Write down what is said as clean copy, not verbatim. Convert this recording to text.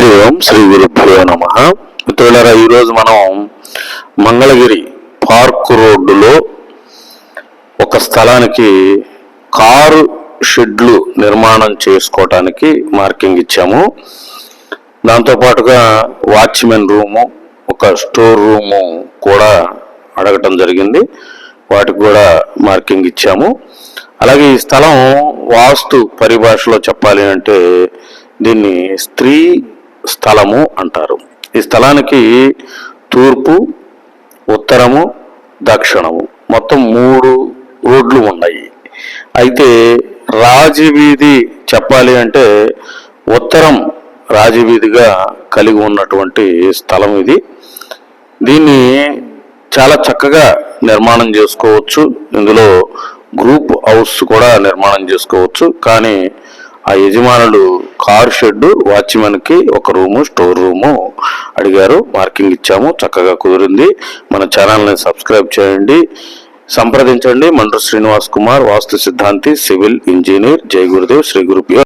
హరి ఓం శ్రీ గురుభ్యో నమ. మిత్రులారా, ఈరోజు మనం మంగళగిరి పార్క్ రోడ్డులో ఒక స్థలానికి కారు షెడ్లు నిర్మాణం చేసుకోవటానికి మార్కింగ్ ఇచ్చాము. దాంతోపాటుగా వాచ్మెన్ రూము, ఒక స్టోర్ రూము కూడా అడగటం జరిగింది. వాటికి కూడా మార్కింగ్ ఇచ్చాము. అలాగే ఈ స్థలం వాస్తు పరిభాషలో చెప్పాలి అంటే దీన్ని స్త్రీ స్థలము అంటారు. ఈ స్థలానికి తూర్పు, ఉత్తరము, దక్షిణము మొత్తం 3 రోడ్లు ఉన్నాయి. అయితే రాజవీధి చెప్పాలి అంటే ఉత్తరం రాజవీధిగా కలిగి ఉన్నటువంటి స్థలం ఇది. దీన్ని చాలా చక్కగా నిర్మాణం చేసుకోవచ్చు. ఇందులో గ్రూప్ హౌస్ కూడా నిర్మాణం చేసుకోవచ్చు. కానీ ఆ యజమానులు కార్ షెడ్, వాచ్మెన్కి ఒక రూము, స్టోర్ రూము అడిగారు. మార్కింగ్ ఇచ్చాము, చక్కగా కుదిరింది. మన ఛానల్ని సబ్స్క్రైబ్ చేయండి, సంప్రదించండి. మండ్రు శ్రీనివాస్ కుమార్, వాస్తు సిద్ధాంతి, సివిల్ ఇంజనీర్. జై గురుదేవ్, శ్రీ గురుభ్యో.